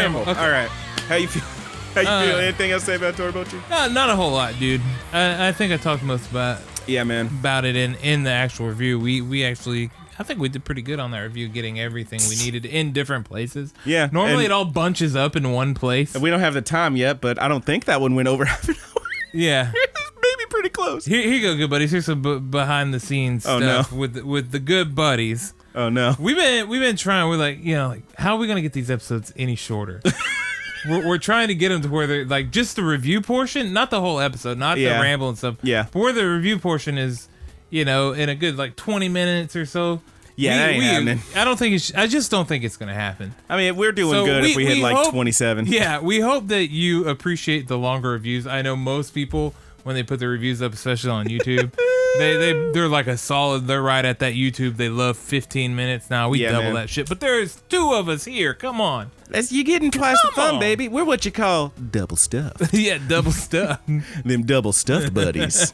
Ramble. Okay. All right. How you feel? How you feel? Anything else to say about HitoriBocchi? Not a whole lot, dude. I think I talked most about it in the actual review. We actually, I think we did pretty good on that review, getting everything we needed in different places. Yeah. Normally it all bunches up in one place. We don't have the time yet, but I don't think that one went over half an hour. Yeah. Maybe pretty close. Here you go, good buddies. Here's some behind the scenes stuff with the good buddies. Oh no. We've been trying. We're like, how are we gonna get these episodes any shorter? we're trying to get them to where they're like just the review portion, not the whole episode, not the ramble and stuff. Yeah. But where the review portion is, in a good like 20 minutes or so. Yeah, that ain't happening. I just don't think it's gonna happen. I mean, we're doing good if we hit like 27. Yeah, we hope that you appreciate the longer reviews. I know most people, when they put their reviews up, especially on YouTube, they're like a solid. They're right at that YouTube. They love 15 minutes. Now we double that shit. But there's two of us here. Come on. You're getting twice the fun, baby. We're what you call double stuffed. Yeah, double stuffed. Them double stuffed buddies.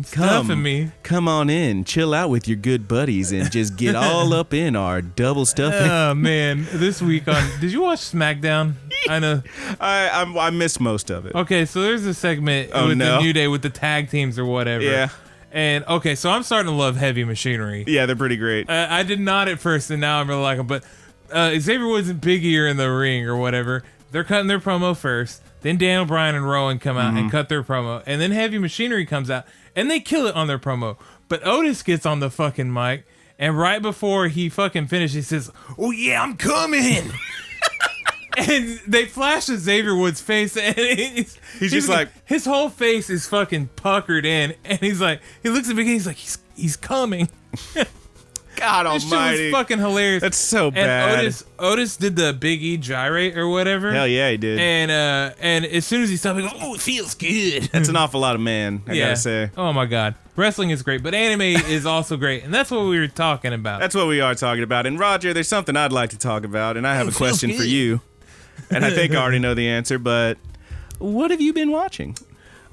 Stuffing me. Come on in, chill out with your good buddies, and just get all up in our double stuffing. Oh man, this week on. Did you watch SmackDown? I know. I missed most of it. Okay, so there's a segment with the New Day with the tag teams or whatever. Yeah. And okay, so I'm starting to love Heavy Machinery. Yeah, they're pretty great. I did not at first, and now I'm really like them. But Xavier Woods and Big E are in the ring or whatever. They're cutting their promo first. Then Daniel Bryan and Rowan come out and cut their promo. And then Heavy Machinery comes out, and they kill it on their promo. But Otis gets on the fucking mic, and right before he fucking finishes, he says, "Oh yeah, I'm coming." And they flash to Xavier Woods' face, and he's just like, his whole face is fucking puckered in, and he's like, he looks at Big E, he's like, he's coming. God almighty. This shit was fucking hilarious. That's so bad. And Otis did the Big E gyrate or whatever. Hell yeah, he did. And as soon as he stopped, he goes, "Oh, it feels good." That's an awful lot of man, I gotta say. Oh my God. Wrestling is great, but anime is also great, and that's what we were talking about. That's what we are talking about. And Roger, there's something I'd like to talk about, and I have a question for you. And I think I already know the answer, but what have you been watching?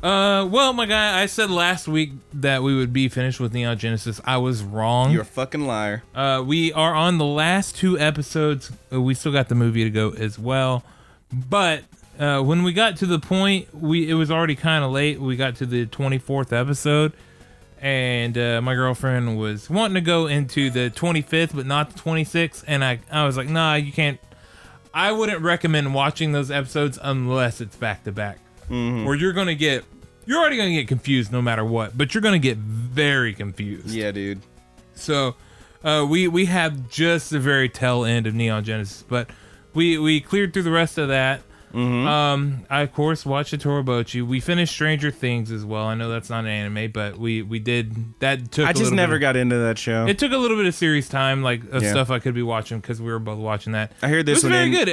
Well, my guy, I said last week that we would be finished with Neon Genesis. I was wrong. You're a fucking liar. We are on the last 2 episodes. We still got the movie to go as well. But when we got to the point, it was already kind of late. We got to the 24th episode, and my girlfriend was wanting to go into the 25th, but not the 26th. And I was like, nah, you can't. I wouldn't recommend watching those episodes unless it's back to back, where you're already gonna get confused no matter what, but you're gonna get very confused. Yeah, dude. So, we have just the very tail end of Neon Genesis, but we cleared through the rest of that. I of course watched HitoriBocchi. We finished Stranger Things as well. I know that's not an anime, but we did that. I just never got into that show. It took a little bit of serious time, stuff I could be watching because we were both watching that. I heard this one very good.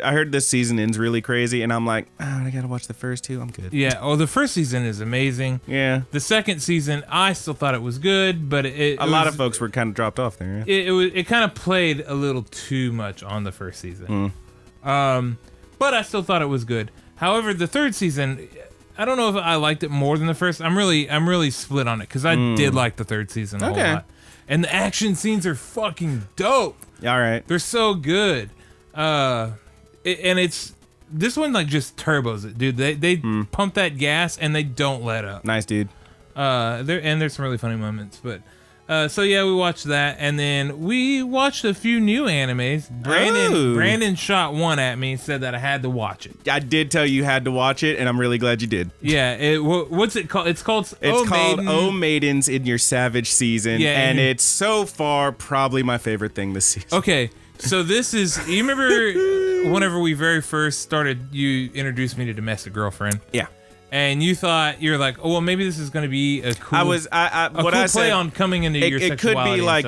I heard this season ends really crazy, and I'm like, I gotta watch the first 2. I'm good. Yeah. Oh, the first season is amazing. Yeah. The second season, I still thought it was good, but a lot of folks were kind of dropped off there. Yeah. It kind of played a little too much on the first season. But I still thought it was good. However, the third season, I don't know if I liked it more than the first. I'm really split on it because I did like the third season a whole lot. And the action scenes are fucking dope. All right. They're so good. And it's this one just turbos it, dude. They pump that gas and they don't let up. Nice, dude. There's some really funny moments, but so yeah, we watched that, and then we watched a few new animes. Brandon shot one at me and said that I had to watch it. I did tell you had to watch it, and I'm really glad you did. Yeah, what's it called? It's called O Maidens in Your Savage Season, and it's so far probably my favorite thing this season. Okay, so this is, you remember whenever we very first started, you introduced me to Domestic Girlfriend? Yeah. And you thought, you're like, oh, well, maybe this is going to be a cool, play on coming into your sexuality. It could be like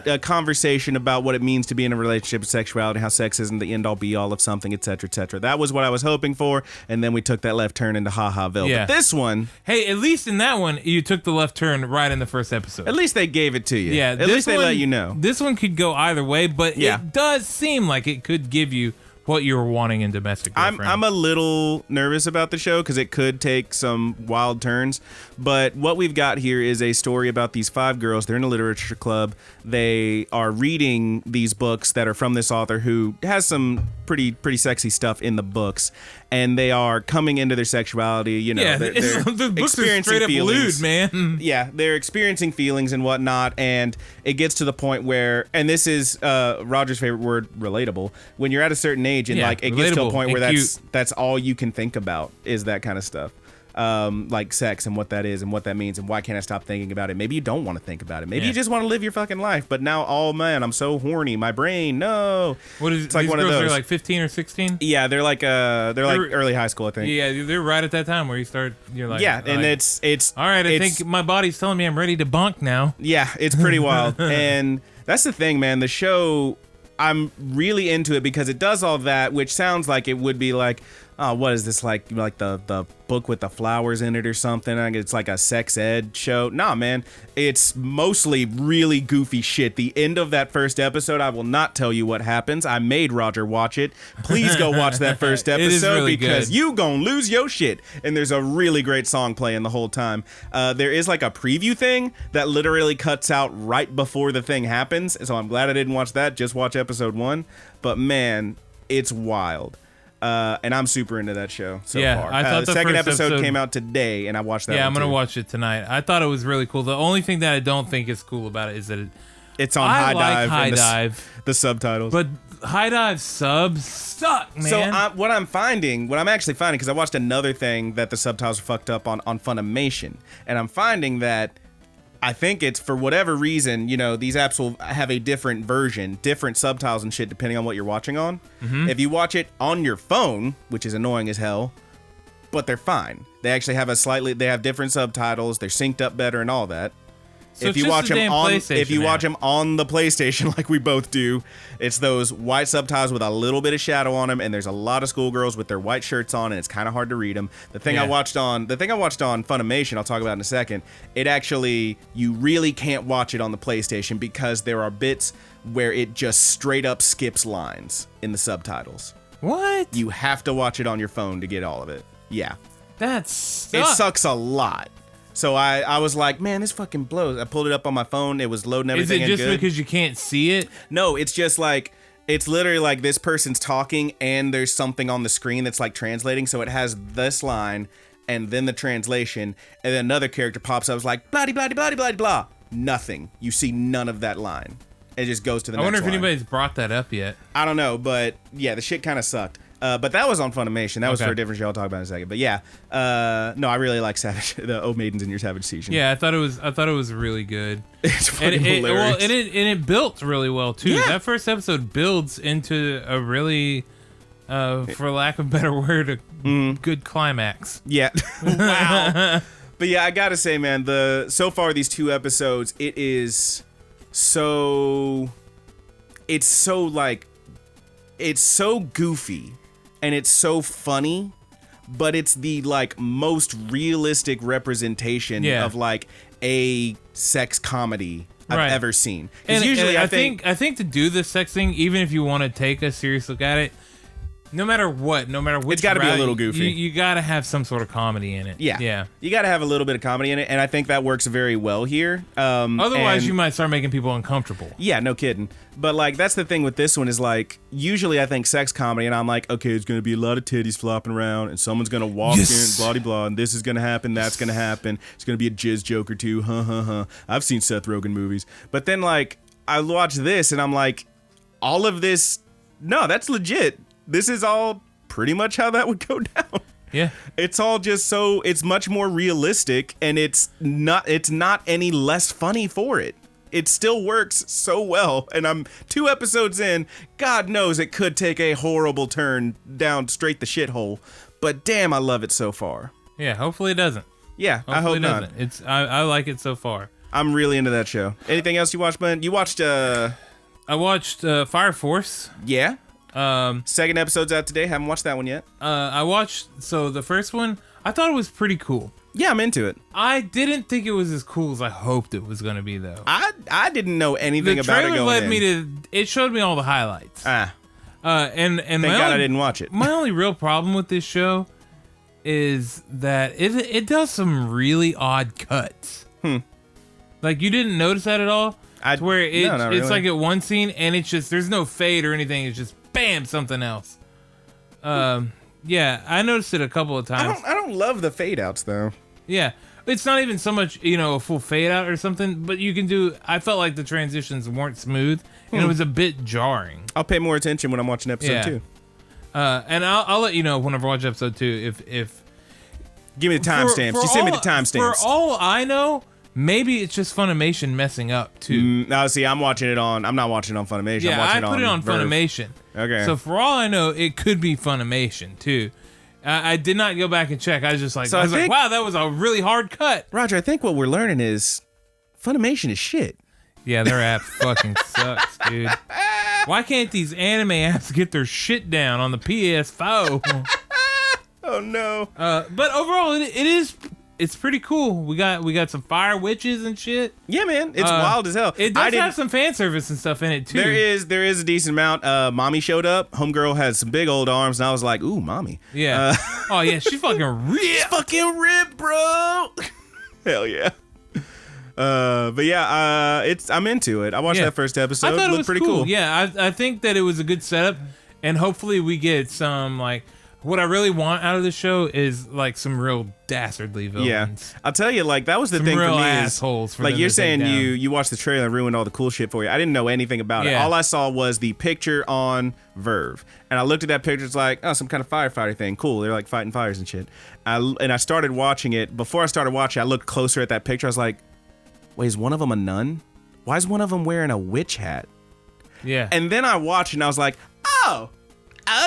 a conversation about what it means to be in a relationship with sexuality, how sex isn't the end-all be-all of something, etc., etc. That was what I was hoping for, and then we took that left turn into Ha-Ha-ville. Yeah. But this one... Hey, at least in that one, you took the left turn right in the first episode. At least they gave it to you. Yeah. At least they let you know. This one could go either way, but it does seem like it could give you what you were wanting in Domestic Girlfriend. I'm a little nervous about the show because it could take some wild turns. But what we've got here is a story about these 5 girls. They're in a literature club. They are reading these books that are from this author who has some pretty sexy stuff in the books. And they are coming into their sexuality. You know, they're the books are straight up lewd, man. Yeah, they're experiencing feelings and whatnot. And it gets to the point where, and this is Roger's favorite word, relatable. When you're at a certain age and like it gets to a point where that's all you can think about is that kind of stuff. Like sex and what that is and what that means and why can't I stop thinking about it? Maybe you don't want to think about it. Maybe you just want to live your fucking life. But now, oh man, I'm so horny. My brain, no. What is? It's like these one girls of those. Are like 15 or 16. Yeah, they're like early high school, I think. Yeah, they're right at that time where you start. You're like, yeah, and it's all right. I think my body's telling me I'm ready to bonk now. Yeah, it's pretty wild, and that's the thing, man. The show, I'm really into it because it does all that, which sounds like it would be like, oh, what is this, like the book with the flowers in it or something? It's like a sex ed show. Nah, man, it's mostly really goofy shit. The end of that first episode, I will not tell you what happens. I made Roger watch it. Please go watch that first episode really because you gonna lose your shit. And there's a really great song playing the whole time. There is like a preview thing that literally cuts out right before the thing happens. So I'm glad I didn't watch that. Just watch episode 1. But man, it's wild. And I'm super into that show so far. I thought the second episode came out today, and I watched that. Yeah, I'm gonna watch it tonight. I thought it was really cool. The only thing that I don't think is cool about it is that it's on High Dive. The subtitles, but High Dive subs suck, man. So what I'm actually finding, because I watched another thing that the subtitles are fucked up on Funimation, and I'm finding that. I think it's for whatever reason, you know, these apps will have a different version, different subtitles and shit depending on what you're watching on. Mm-hmm. If you watch it on your phone, which is annoying as hell, but they're fine. They actually have they have different subtitles. They're synced up better and all that. So if you watch them on the PlayStation like we both do, it's those white subtitles with a little bit of shadow on them, and there's a lot of schoolgirls with their white shirts on, and it's kind of hard to read them. The thing I watched on Funimation, I'll talk about in a second. It actually, you really can't watch it on the PlayStation because there are bits where it just straight up skips lines in the subtitles. What? You have to watch it on your phone to get all of it. Yeah. It sucks a lot. So I was like, man, this fucking blows. I pulled it up on my phone. It was loading everything in good. Is it just because you can't see it? No, it's just like, it's literally like this person's talking and there's something on the screen that's like translating. So it has this line and then the translation. And then another character pops up. It's like, blah, blah, blah, blah, blah. Nothing. You see none of that line. It just goes to the next line. I wonder if anybody's brought that up yet. I don't know. But yeah, the shit kind of sucked. But that was on Funimation. That was for a different show. I'll talk about in a second. But yeah, no, I really like the O Maidens in Your Savage Season. Yeah, I thought it was really good. It's fucking hilarious. And it built really well too. Yeah. That first episode builds into a really, for lack of a better word, a good climax. Yeah. Wow. But yeah, I gotta say, man, so far these 2 episodes, it's so goofy and it's so funny, but it's the like most realistic representation of like a sex comedy I've ever seen. And usually I think to do the sex thing, even if you want to take a serious look at it, no matter which, it's got to be a little goofy. You got to have some sort of comedy in it. Yeah. You got to have a little bit of comedy in it, and I think that works very well here. Otherwise, you might start making people uncomfortable. Yeah, no kidding. But like, that's the thing with this one is like, usually I think sex comedy, and I'm like, okay, it's gonna be a lot of titties flopping around, and someone's gonna walk in, blah de blah, and this is gonna happen, that's gonna happen. It's gonna be a jizz joke or two, I've seen Seth Rogen movies, but then like, I watch this, and I'm like, all of this, no, that's legit. This is all pretty much how that would go down. Yeah. It's all just it's much more realistic, and it's not any less funny for it. It still works so well, and I'm 2 episodes in. God knows it could take a horrible turn down straight the shithole, but damn, I love it so far. Yeah, hopefully it doesn't. Yeah, I hope not. I like it so far. I'm really into that show. Anything else you watched, Ben? You watched I watched Fire Force. Yeah. Second episode's out today. Haven't watched that one yet. I watched the first one. I thought it was pretty cool. Yeah, I'm into it. I didn't think it was as cool as I hoped it was going to be, though. I didn't know anything about it going in. It showed me all the highlights. And Thank God I didn't watch it. My only real problem with this show is that it does some really odd cuts. Like, you didn't notice that at all? It's where it's really. like at one scene and it's just, there's no fade or anything. It's just bam, something else. Yeah, I noticed it a couple of times. I don't love the fade outs though. Yeah. It's not even so much, a full fade out or something, but you can do, I felt like the transitions weren't smooth and it was a bit jarring. I'll pay more attention when I'm watching episode 2. And I'll let you know whenever I watch episode 2 if give me the timestamps. Just send me the timestamps. For all I know, maybe it's just Funimation messing up too. No, see, I'm not watching it on Funimation. Yeah, I'm watching I put it on Funimation. Okay. So for all I know, it could be Funimation too. I did not go back and check. I was just like, like, wow, that was a really hard cut. Roger, I think what we're learning is Funimation is shit. Yeah, their app fucking sucks, dude. Why can't these anime apps get their shit down on the PS4? Oh no. But overall, it's pretty cool. We got some fire witches and shit. Yeah, man, it's wild as hell. It does have some fan service and stuff in it too. There is a decent amount. Mommy showed up. Homegirl had some big old arms, and I was like, ooh, mommy. Yeah. Oh yeah, she fucking ripped. She's fucking ripped, bro. Hell yeah. But yeah, I'm into it. I watched that first episode. I thought it was pretty cool. Yeah, I think that it was a good setup, and hopefully we get some like. What I really want out of the show is like some real dastardly villains. Yeah, I'll tell you, like that was the thing real for me. Assholes for like them you're to saying, take down. you watched the trailer and ruined all the cool shit for you. I didn't know anything about it. Yeah. All I saw was the picture on Verve, and I looked at that picture. It's like, oh, some kind of firefighter thing. Cool. They're like fighting fires and shit. I started watching it. Before I started watching, I looked closer at that picture. I was like, wait, is one of them a nun? Why is one of them wearing a witch hat? Yeah. And then I watched and I was like, oh.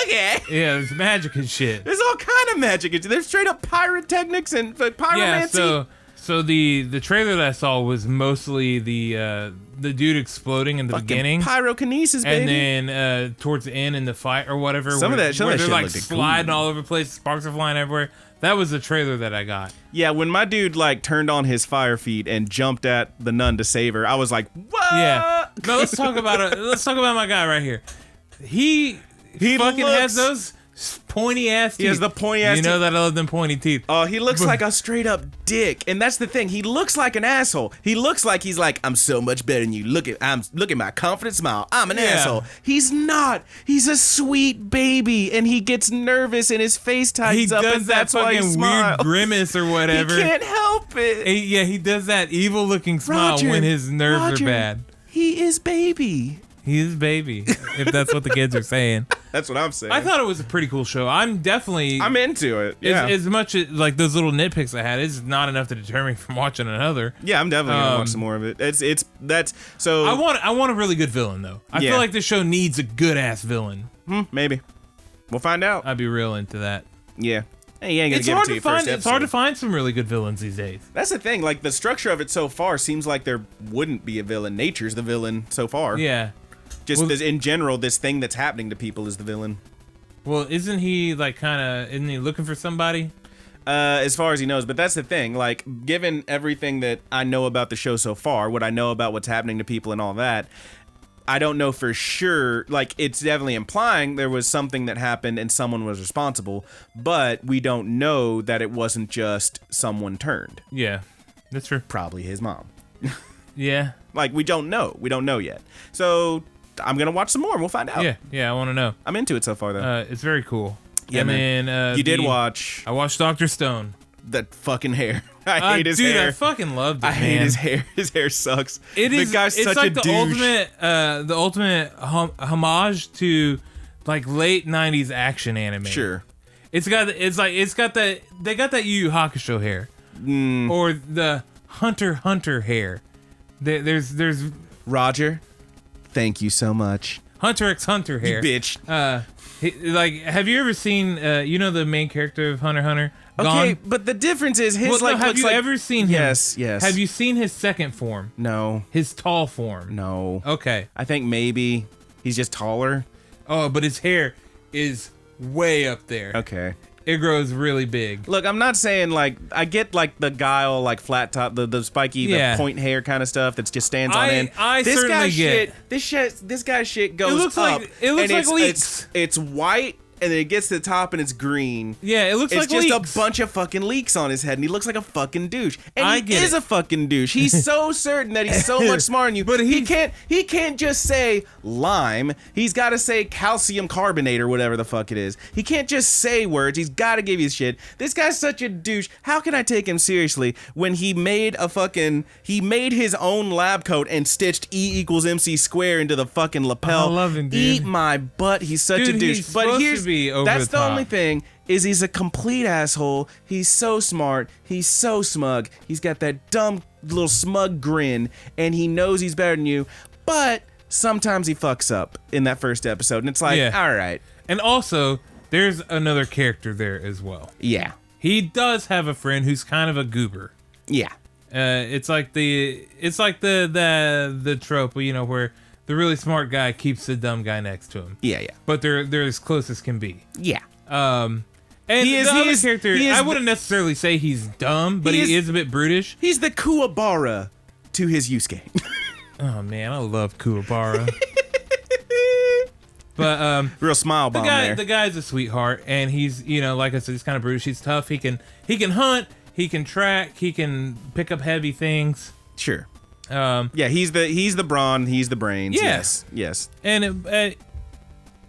Okay. Yeah, there's magic and shit. There's all kind of magic. There's straight up pyrotechnics and pyromancy. Yeah, so the trailer that I saw was mostly the dude exploding in the beginning, pyrokinesis, baby, and then towards the end in the fight or whatever. Some of that they're shit like looked sliding cool. all over the place, sparks are flying everywhere. That was the trailer that I got. Yeah, when my dude like turned on his fire feet and jumped at the nun to save her, I was like, what? Yeah. No, let's talk about my guy right here. He fucking has those pointy ass teeth. He has the pointy ass teeth. You know that I love them pointy teeth. Oh, he looks like a straight up dick. And that's the thing. He looks like an asshole. He looks like he's like, I'm so much better than you. Look at my confident smile. I'm an asshole. He's not. He's a sweet baby. And he gets nervous and his face tightens up. And that's why he smiles. Weird grimace or whatever. He can't help it. He does that evil looking smile when his nerves are bad. He is baby. He is baby, if that's what the kids are saying. That's what I'm saying. I thought it was a pretty cool show. I'm into it. Yeah. As much as like those little nitpicks I had, it's not enough to deter me from watching another. Yeah, I'm definitely gonna watch some more of it. So I want a really good villain though. I feel like this show needs a good ass villain. Maybe. We'll find out. I'd be real into that. Yeah. Hey, you ain't gonna give it to you first episode. It's hard to find some really good villains these days. That's the thing. Like the structure of it so far seems like there wouldn't be a villain. Nature's the villain so far. Yeah. Just in general, this thing that's happening to people is the villain. Well, isn't he looking for somebody? As far as he knows, but that's the thing. Like, given everything that I know about the show so far, what I know about what's happening to people and all that, I don't know for sure. Like, it's definitely implying there was something that happened and someone was responsible, but we don't know that it wasn't just someone turned. Yeah, that's true. Probably his mom. Yeah. Like, we don't know. We don't know yet. So I'm gonna watch some more and we'll find out. Yeah, I want to know. I'm into it so far though. It's very cool. Yeah, man. You did watch. I watched Dr. Stone. That fucking hair. I hate his hair. Dude, I fucking loved it. I hate his hair. His hair sucks. The guy's such like a the douche. ultimate homage to like late '90s action anime. Sure. They got that Yu Yu Hakusho hair, or the Hunter hair. There's Roger. Thank you so much. Hunter x Hunter hair. You bitch. Have you ever seen the main character of Hunter x Hunter? Okay, but the difference is his have you ever seen him? Yes. Have you seen his second form? No. His tall form? No. Okay. I think maybe he's just taller. Oh, but his hair is way up there. Okay. it grows really big. Look, I'm not saying like I get like the guile, like flat top, the spiky, the point hair kind of stuff that just stands on end. This certainly guy's get this guy's shit goes up. It looks like leeks. It's white. And then it gets to the top and it's green. Yeah, it looks like leeks. It's just a bunch of fucking leeks on his head, and he looks like a fucking douche. And he is a fucking douche. He's so certain that he's so much smarter than you. But he can't just say lime. He's got to say calcium carbonate or whatever the fuck it is. He can't just say words. He's got to give you shit. This guy's such a douche. How can I take him seriously when he made his own lab coat and stitched E = MC square into the fucking lapel? I love him, dude. Eat my butt. He's such a douche. But here's that's the only thing is he's a complete asshole. He's so smart. He's so smug. He's got that dumb little smug grin, and he knows he's better than you. But sometimes he fucks up in that first episode, and it's like, all right. And also, there's another character there as well. Yeah, he does have a friend who's kind of a goober. Yeah, it's like the trope, you know, where the really smart guy keeps the dumb guy next to him. Yeah. But they're as close as can be. Yeah. And the other character, I wouldn't necessarily say he's dumb, but he is a bit brutish. He's the Kuwabara to his Yusuke. Oh man, I love Kuwabara. But real smile bomb there. The guy's a sweetheart, and he's, you know, like I said, he's kind of brutish. He's tough. He can hunt. He can track. He can pick up heavy things. Sure. Yeah, he's the brawn, he's the brains. Yeah. Yes. And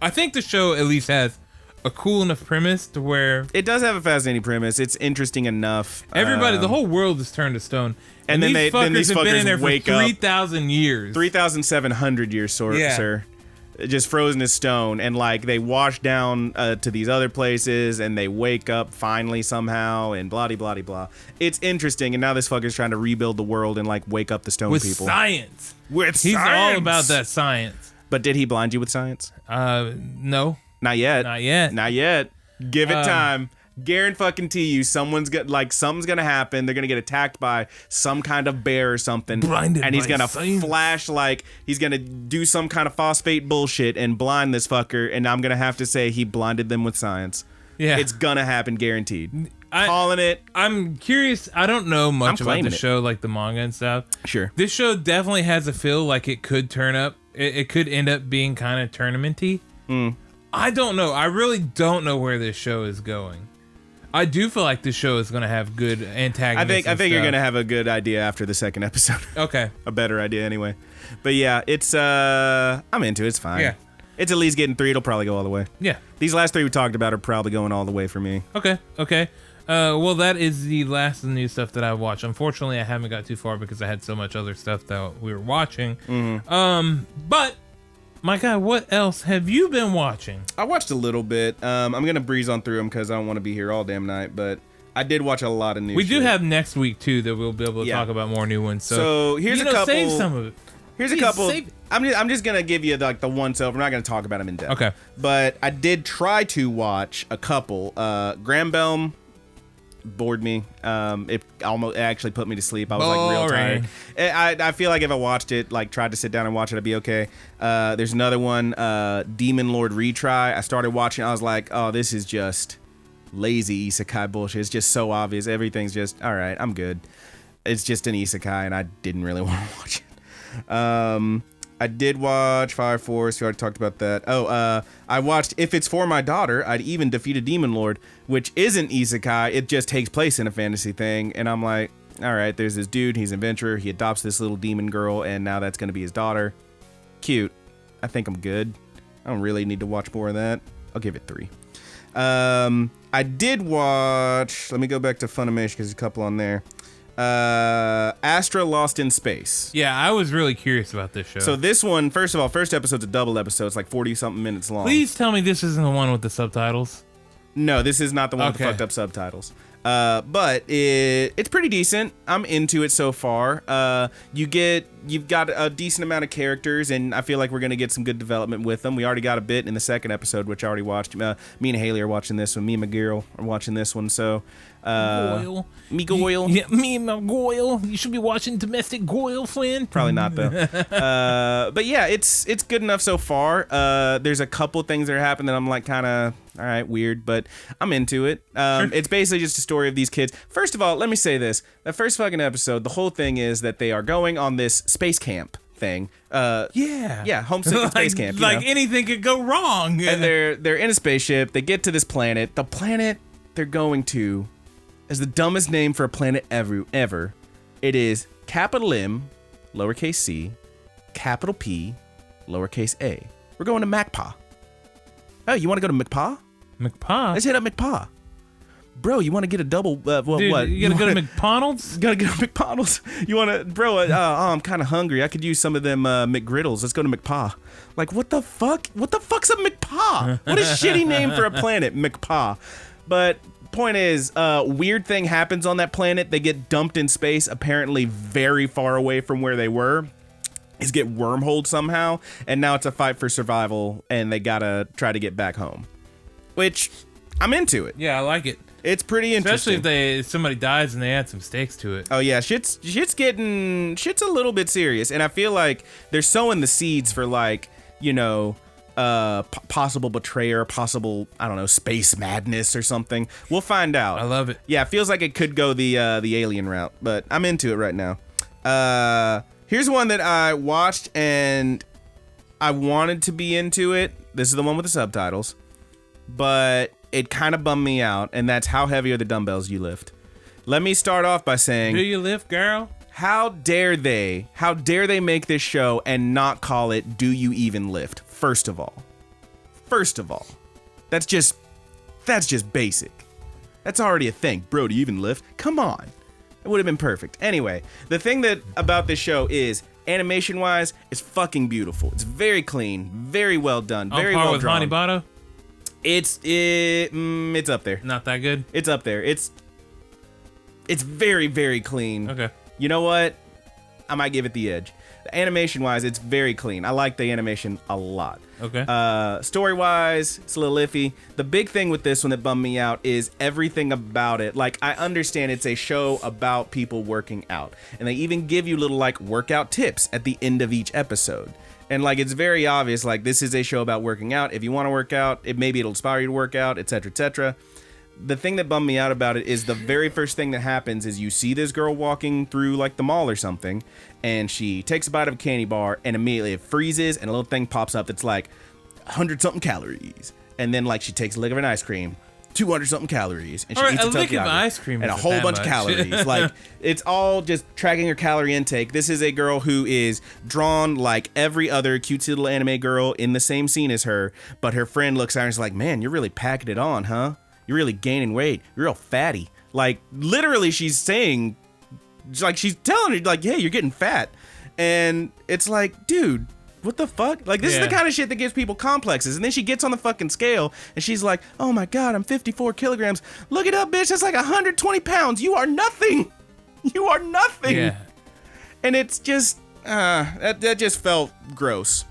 I think the show at least has a cool enough premise to where it does have a fascinating premise. It's interesting enough. Everybody, the whole world is turned to stone, and then these fuckers have been in there for 3,000 years, 3,700 years, sir. Just frozen as stone, and like they wash down to these other places, and they wake up finally somehow, and blah blah blah. It's interesting, and now this fucker's trying to rebuild the world and like wake up the stone with people science. He's all about that science. But did he blind you with science? No, not yet. Give it time. Guarantee you, something's gonna happen. They're gonna get attacked by some kind of bear or something, and he's gonna flash, like he's gonna do some kind of phosphate bullshit and blind this fucker. And I'm gonna have to say he blinded them with science. Yeah, it's gonna happen, guaranteed. Calling it. I'm curious. I don't know much about the show, like the manga and stuff. Sure, this show definitely has a feel like it could turn up. It could end up being kind of tournament-y. I don't know. I really don't know where this show is going. I do feel like this show is going to have good antagonists. I think you're going to have a good idea after the second episode. Okay. A better idea anyway. But yeah, it's I'm into it. It's fine. Yeah. It's at least getting 3. It'll probably go all the way. Yeah. These last 3 we talked about are probably going all the way for me. Okay. Well, that is the last of the new stuff that I've watched. Unfortunately, I haven't got too far because I had so much other stuff that we were watching. But my God, what else have you been watching? I watched a little bit. I'm going to breeze on through them because I don't want to be here all damn night, but I did watch a lot of new We shit. do have next week, too, that we'll be able to talk about more new ones. So here's a couple. Save some of it. Here's a couple. I'm just going to give you like the once over. I'm not going to talk about them in depth. Okay. But I did try to watch a couple. Grambelm bored me. It actually put me to sleep. I was like real tired. I feel like if I watched it, like tried to sit down and watch it, I'd be okay. There's another one, Demon Lord Retry. I started watching. I was like, oh, this is just lazy isekai bullshit. It's just so obvious. Everything's just all right. I'm good. It's just an isekai, and I didn't really want to watch it. I did watch Fire Force. We already talked about that. I watched If It's For My Daughter, I'd Even Defeat a Demon Lord, which isn't isekai. It just takes place in a fantasy thing. And I'm like, all right, there's this dude. He's an adventurer. He adopts this little demon girl, and now that's going to be his daughter. Cute. I think I'm good. I don't really need to watch more of that. I'll give it 3. I did watch, let me go back to Funimation because there's a couple on there. Astra Lost in Space. Yeah, I was really curious about this show. So this one, first of all, first episode's a double episode. It's like 40-something minutes long. Please tell me this isn't the one with the subtitles. No, this is not the one with the fucked up subtitles. But it's pretty decent. I'm into it so far. You've got a decent amount of characters, and I feel like we're gonna get some good development with them. We already got a bit in the second episode, which I already watched. Me and Haley are watching this one. Me and my girl are watching this one. So, Goyle. Me Goyle. Yeah, me and my Goyle. You should be watching Domestic Goyle, friend. Probably not though. But yeah, it's good enough so far. There's a couple things that are happening that I'm like kind of all right, weird, but I'm into it. Sure. It's basically just a story of these kids. First of all, let me say this: the first fucking episode, the whole thing is that they are going on this space camp thing. Yeah, homesick and space camp. You like know? Anything could go wrong. And they're in a spaceship. They get to this planet. The planet they're going to is the dumbest name for a planet ever. It is capital M, lowercase c, capital P, lowercase a. We're going to MacPa. Oh, you want to go to McPa? McPa? Let's hit up McPa. Bro, you want to get a double, Dude, what? You gotta go to McDonald's? Gotta go to McDonald's. You want to, bro, I'm kind of hungry. I could use some of them McGriddles. Let's go to McPa. Like, what the fuck? What the fuck's a McPa? What a shitty name for a planet, McPa. But point is, weird thing happens on that planet. They get dumped in space, apparently very far away from where they were. Is get wormholed somehow, and now it's a fight for survival, and they gotta try to get back home. Which, I'm into it. Yeah, I like it. It's pretty interesting. Especially if somebody dies and they add some stakes to it. Oh yeah, shit's a little bit serious, and I feel like they're sowing the seeds for like, you know, possible betrayer, possible, I don't know, space madness or something. We'll find out. I love it. Yeah, it feels like it could go the alien route, but I'm into it right now. Here's one that I watched and I wanted to be into it. This is the one with the subtitles, but it kind of bummed me out, and that's How Heavy Are the Dumbbells You Lift. Let me start off by saying, Do you lift, girl? How dare they make this show and not call it Do You Even Lift? First of all, that's just basic. That's already a thing. Bro, do you even lift? Come on. It would have been perfect. Anyway, the thing that about this show is, animation-wise, it's fucking beautiful. It's very clean, very well done, very well drawn. On par with Hanibado? It's up there. Not that good? It's up there. It's very, very clean. Okay. You know what? I might give it the edge. Animation-wise, it's very clean. I like the animation a lot. Okay. Story-wise, it's a little iffy. The big thing with this one that bummed me out is everything about it. Like, I understand it's a show about people working out, and they even give you little, like, workout tips at the end of each episode. And, like, it's very obvious, like, this is a show about working out. If you want to work out, maybe it'll inspire you to work out, etc., etc. The thing that bummed me out about it is the very first thing that happens is you see this girl walking through like the mall or something, and she takes a bite of a candy bar, and immediately it freezes and a little thing pops up that's like 100-something calories, and then like she takes a lick of an ice cream, 200-something calories, and she eats a lick of ice cream and a whole bunch of calories. Like, it's all just tracking her calorie intake. This is a girl who is drawn like every other cute little anime girl in the same scene as her, but her friend looks at her and is like, "Man, you're really packing it on, huh? You're really gaining weight. You're real fatty." Like, literally, she's saying, like, she's telling her, like, "Hey, you're getting fat." And it's like, dude, what the fuck? Like, this is the kind of shit that gives people complexes. And then she gets on the fucking scale, and she's like, "Oh my God, I'm 54 kilograms. Look it up, bitch. That's like 120 pounds. You are nothing. You are nothing." Yeah. And it's just, that just felt gross.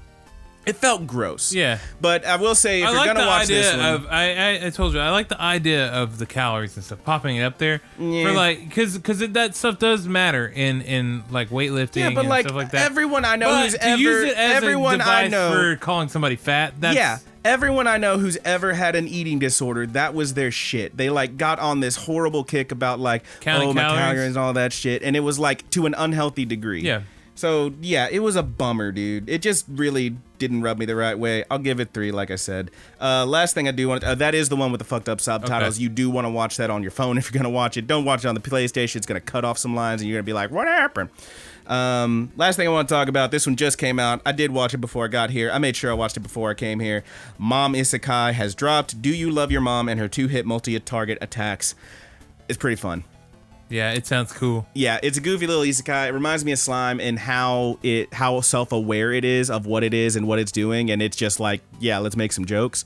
It felt gross. Yeah. But I will say, if you're going to watch this one. I told you, I like the idea of the calories and stuff, popping it up there. Yeah. For like, because that stuff does matter in like weightlifting and stuff like that. Everyone I know but who's to ever. use it as everyone a device I know. for calling somebody fat, that's. Yeah. Everyone I know who's ever had an eating disorder, that was their shit. They like got on this horrible kick about like, counting my calories and all that shit. And it was like to an unhealthy degree. Yeah. So, yeah, it was a bummer, dude. It just really didn't rub me the right way. I'll give it 3, like I said. Last thing I do want to... that is the one with the fucked up subtitles. Okay. You do want to watch that on your phone if you're going to watch it. Don't watch it on the PlayStation. It's going to cut off some lines, and you're going to be like, what happened? Last thing I want to talk about, this one just came out. I did watch it before I got here. I made sure I watched it before I came here. Mom Isekai has dropped. Do You Love Your Mom and Her 2-Hit Multi-Target Attacks. It's pretty fun. Yeah, it sounds cool. Yeah, it's a goofy little isekai. It reminds me of Slime and how self-aware it is of what it is and what it's doing, and it's just like, yeah, let's make some jokes.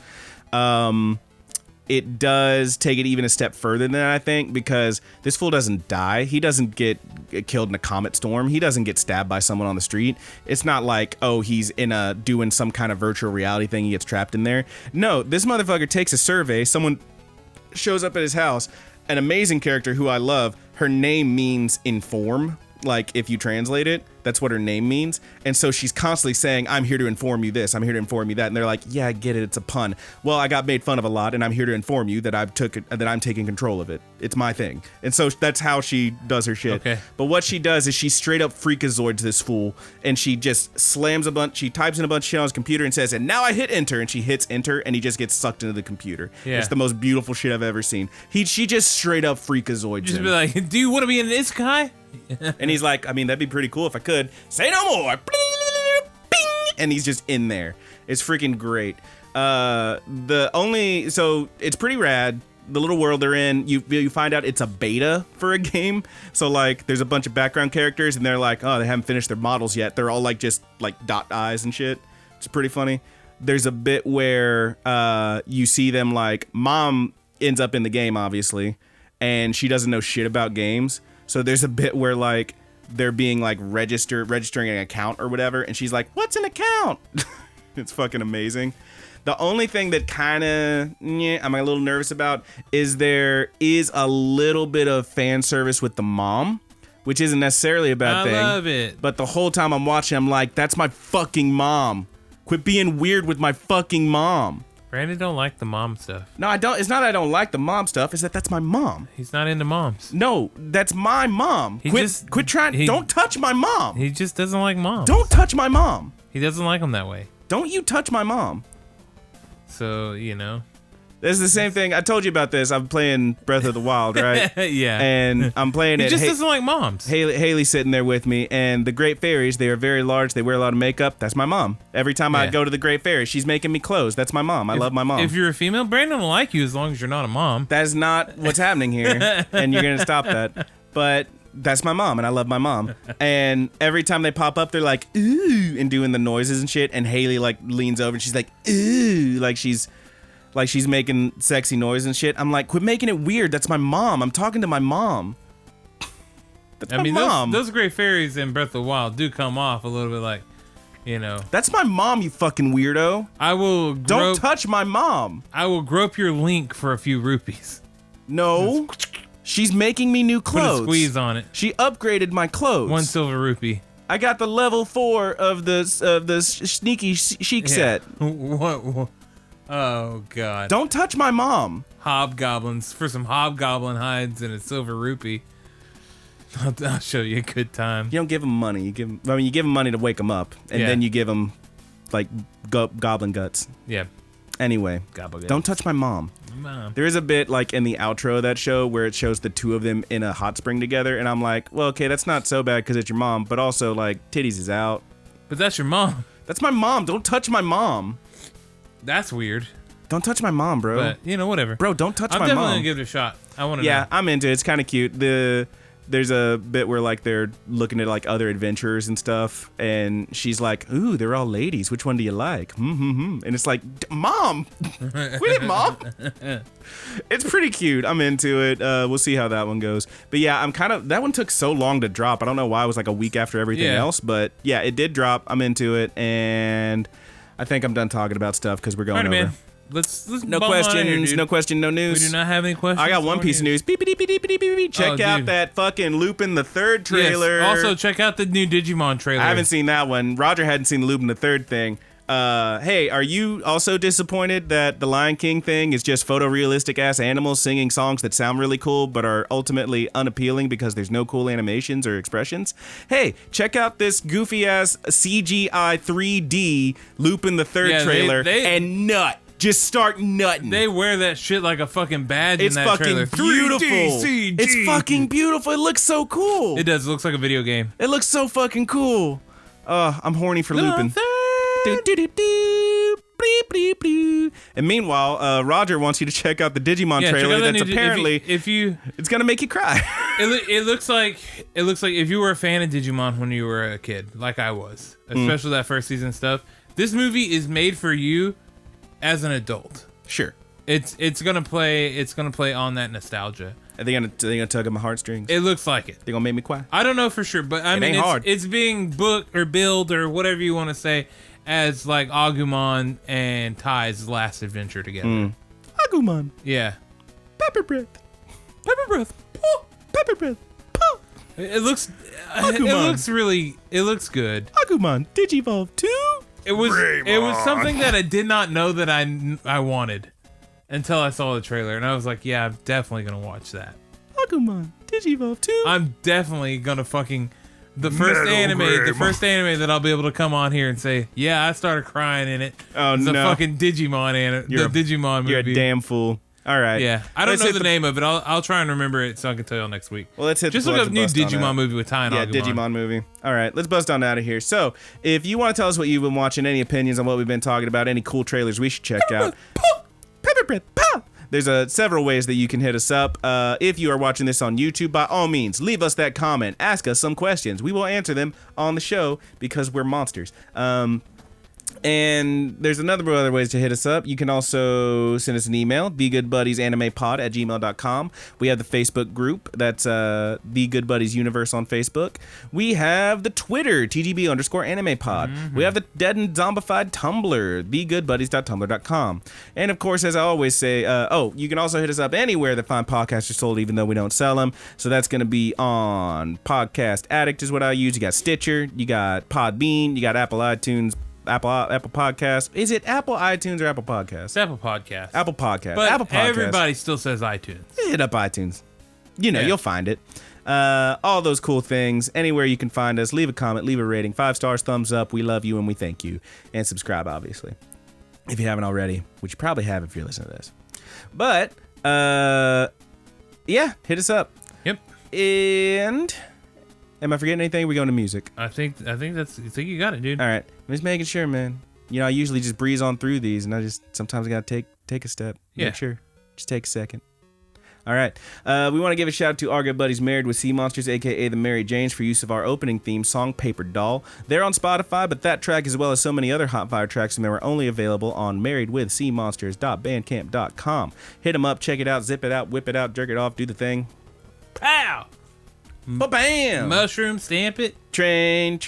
it does take it even a step further than that, I think, because this fool doesn't die. He doesn't get killed in a comet storm. He doesn't get stabbed by someone on the street. It's not like, oh, he's doing some kind of virtual reality thing. He gets trapped in there. No, this motherfucker takes a survey. Someone shows up at his house. An amazing character who I love. Her name means inform. Like, if you translate it, that's what her name means. And so she's constantly saying, I'm here to inform you this, I'm here to inform you that. And they're like, yeah, I get it, it's a pun. Well, I got made fun of a lot, and I'm here to inform you that I'm taking control of it. It's my thing. And so that's how she does her shit. Okay. But what she does is she straight up freakazoids this fool, and she just she types in a bunch of shit on his computer and says, and now I hit enter, and she hits enter, and he just gets sucked into the computer. Yeah. It's the most beautiful shit I've ever seen. She just straight up freakazoids Just him. be like, do you want to be an isekai? And he's like, I mean, that'd be pretty cool if I could. Say no more. Bing! And he's just in there. It's freaking great. So it's pretty rad. The little world they're in, you find out it's a beta for a game. So like, there's a bunch of background characters, and they're like, oh, they haven't finished their models yet. They're all like just like dot eyes and shit. It's pretty funny. There's a bit where you see them, like, mom ends up in the game, obviously, and she doesn't know shit about games. So there's a bit where, like, they're being, like, registering an account or whatever, and she's like, what's an account? It's fucking amazing. The only thing that kind of, I'm a little nervous about is there is a little bit of fan service with the mom, which isn't necessarily a bad thing. I love it. But the whole time I'm watching, I'm like, that's my fucking mom. Quit being weird with my fucking mom. Brandon don't like the mom stuff. No, I don't. It's not that I don't like the mom stuff. It's that that's my mom. He's not into moms. No, that's my mom. Quit trying. Don't touch my mom. He just doesn't like moms. Don't touch my mom. He doesn't like them that way. Don't you touch my mom. So, you know. This is the same thing. I told you about this. I'm playing Breath of the Wild, right? Yeah. And I'm playing it. He just doesn't like moms. Haley's sitting there with me, and the Great Fairies, they are very large. They wear a lot of makeup. That's my mom. Every time I go to the Great Fairy, she's making me clothes. That's my mom. I love my mom. If you're a female, Brandon will like you as long as you're not a mom. That is not what's happening here, and you're going to stop that. But that's my mom, and I love my mom. And every time they pop up, they're like, ooh, and doing the noises and shit, and Haley, like, leans over, and she's like, ooh, like she's making sexy noise and shit. I'm like, quit making it weird. That's my mom. I'm talking to my mom. That's my mom. Those Great Fairies in Breath of the Wild do come off a little bit like, you know. That's my mom, you fucking weirdo. Don't touch my mom. I will grope your Link for a few rupees. No. She's making me new clothes. Put a squeeze on it. She upgraded my clothes. 1 silver rupee. I got the level 4 of the sneaky chic set. What? Oh, God. Don't touch my mom. Hobgoblins. For some hobgoblin hides and a silver rupee. I'll show you a good time. You don't give them money. You give them money to wake them up. And then you give them, like, goblin guts. Yeah. Anyway. Goblin guts. Don't touch my mom. Mom. There is a bit, like, in the outro of that show where it shows the two of them in a hot spring together. And I'm like, well, okay, that's not so bad because it's your mom. But also, like, titties is out. But that's your mom. That's my mom. Don't touch my mom. That's weird. Don't touch my mom, bro. But, you know, whatever. Bro, don't touch my mom. I'm definitely going to give it a shot. I want to know. Yeah, I'm into it. It's kind of cute. There's a bit where, like, they're looking at, like, other adventurers and stuff, and she's like, ooh, they're all ladies. Which one do you like? And it's like, Mom! Quit it, Mom! It's pretty cute. I'm into it. We'll see how that one goes. But yeah, that one took so long to drop. I don't know why it was like a week after everything else, but yeah, it did drop. I'm into it, and I think I'm done talking about stuff because we're going over. Man. Let's no questions, no question, no news. We do not have any questions. I got one piece of news. Beep, beep, beep, beep, beep, beep, beep. Check out that fucking Lupin the Third trailer. Yes. Also, check out the new Digimon trailer. I haven't seen that one. Roger hadn't seen the Lupin the Third thing. Hey, are you also disappointed that the Lion King thing is just photorealistic ass animals singing songs that sound really cool but are ultimately unappealing because there's no cool animations or expressions? Hey, check out this goofy ass CGI 3D Lupin the Third trailer and nut. Just start nutting. They wear that shit like a fucking badge in that trailer. It's fucking beautiful. It's fucking beautiful. It looks so cool. It does. It looks like a video game. It looks so fucking cool. I'm horny for Lupin. And meanwhile, Roger wants you to check out the Digimon trailer that's apparently it's gonna make you cry. It looks like if you were a fan of Digimon when you were a kid, like I was, especially that first season stuff. This movie is made for you as an adult. Sure. It's gonna play on that nostalgia. Are they gonna tug at my heartstrings? It looks like it. They gonna make me cry? I don't know for sure, but I mean, it's being booked or billed or whatever you want to say as like Agumon and Tai's last adventure together. Agumon. Yeah. Pepper breath. Pepper breath. Pepper breath. It looks good. Agumon Digivolve 2. It was something that I did not know that I wanted until I saw the trailer, and I was like, yeah, I'm definitely gonna watch that. Agumon Digivolve 2. I'm definitely gonna the first anime that I'll be able to come on here and say, yeah, I started crying in it. Oh, it's no. The fucking Digimon Digimon movie. You're a damn fool. All right. Yeah, I don't know the name of it. I'll try and remember it so I can tell you next week. Well, let's hit just look up new Digimon movie with Tai and Agumon. Yeah, Digimon movie. All right, let's bust on out of here. So, if you want to tell us what you've been watching, any opinions on what we've been talking about, any cool trailers we should check out, Pepper breath. There's several ways that you can hit us up. If you are watching this on YouTube, by all means, leave us that comment. Ask us some questions. We will answer them on the show because we're monsters. And there's other ways to hit us up. You can also send us an email, thegoodbuddiesanimepod@gmail.com. We have the Facebook group. That's The Good Buddies Universe on Facebook. We have the Twitter, TGB_animepod. We have the dead and zombified Tumblr, thegoodbuddies.tumblr.com. And of course, as I always say, you can also hit us up anywhere that fine podcasts are sold, even though we don't sell them. So that's going to be on Podcast Addict is what I use. You got Stitcher, you got Podbean, you got Apple iTunes, Apple Podcasts. Is it Apple iTunes or Apple Podcasts? It's Apple Podcasts. Apple Podcasts. But Apple Podcasts. Everybody still says iTunes. Hit up iTunes. You'll find it. All those cool things. Anywhere you can find us. Leave a comment. Leave a rating. 5 stars. Thumbs up. We love you and we thank you. And subscribe, obviously, if you haven't already, which you probably have if you're listening to this. But hit us up. Yep. And am I forgetting anything? Are we going to music? I think you got it, dude. All right. I'm just making sure, man. I usually just breeze on through these, and sometimes I gotta take a step. Yeah. Make sure. Just take a second. All right. We want to give a shout out to our good buddies Married with Seamonsters, aka the Mary Janes, for use of our opening theme song, Paperdoll. They're on Spotify, but that track, as well as so many other hot fire tracks from them, are only available on marriedwithseamonsters.bandcamp.com. Hit them up, check it out, zip it out, whip it out, jerk it off, do the thing. Pow! Ba-bam! Mushroom stamp it. Train.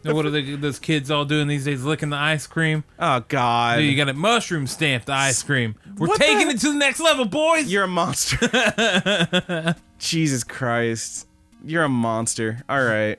Now what are those kids all doing these days? Licking the ice cream. Oh God! Dude, you got to mushroom stamp the ice cream. We're taking it to the next level, boys. You're a monster. Jesus Christ! You're a monster. All right.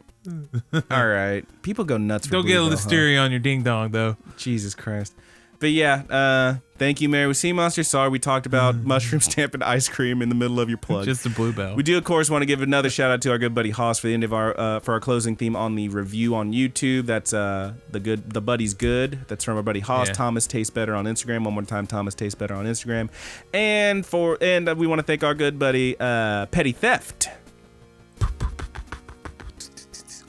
People go nuts for Don't get a listeria on your ding dong though. Jesus Christ. But yeah, thank you, Mary with Seamonsters. Sorry we talked about mushroom stamping ice cream in the middle of your plug. Just a bluebell. We do, of course, want to give another shout out to our good buddy Haas for the end of our closing theme on the review on YouTube. That's the Buddy's Good. That's from our buddy Haas. Yeah. Thomas Tastes Better on Instagram. One more time, Thomas Tastes Better on Instagram. And we want to thank our good buddy Petty Theft.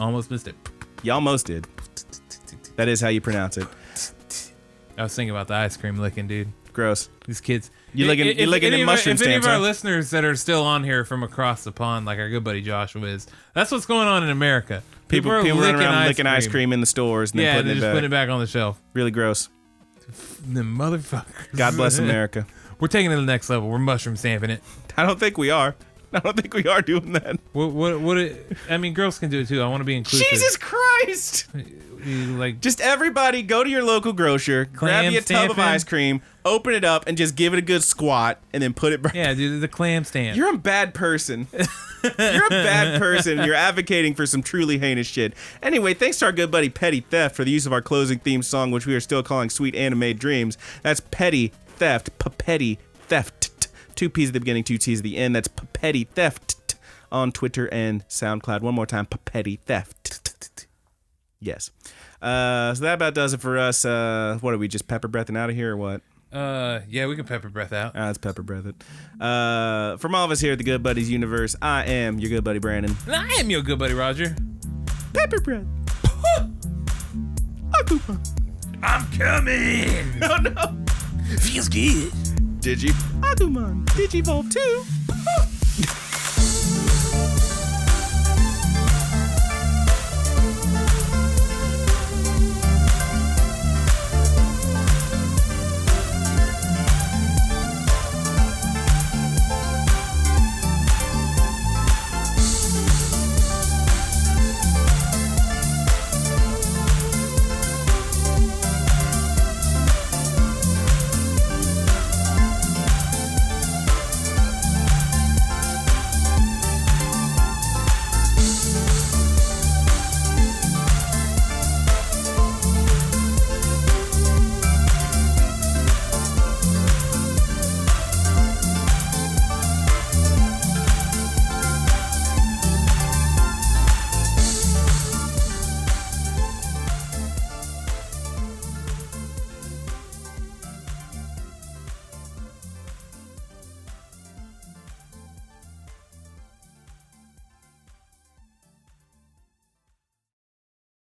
Almost missed it. You almost did. That is how you pronounce it. I was thinking about the ice cream licking, dude. Gross. These kids. You're licking in mushroom stamps. If any of our listeners that are still on here from across the pond, like our good buddy Joshua is, that's what's going on in America. People are licking ice cream in the stores and then putting it back on the shelf. Really gross. The motherfuckers. God bless America. We're taking it to the next level. We're mushroom stamping it. I don't think we are. doing that. Girls can do it too. I want to be inclusive. Jesus Christ! Just everybody go to your local grocer, grab you a tub of ice cream, open it up, and just give it a good squat, and then put it back. Yeah, dude, the clam stamp. You're a bad person. You're a bad person. You're advocating for some truly heinous shit. Anyway, thanks to our good buddy Petty Theft for the use of our closing theme song, which we are still calling Sweet Anime Dreams. That's Petty Theft. Petty Theft. 2 P's at the beginning, 2 T's at the end. That's Petty Theft on Twitter and SoundCloud. One more time, Petty Theft. Yes. So that about does it for us. What are we, just pepper breathing out of here or what? Yeah, we can pepper breath out. Let's pepper breath it. From all of us here at the Good Buddies Universe, I am your good buddy Brandon. And I am your good buddy Roger. Pepper breath. I'm coming. Oh no. Feels good. Did you? Agumon Digivolve 2.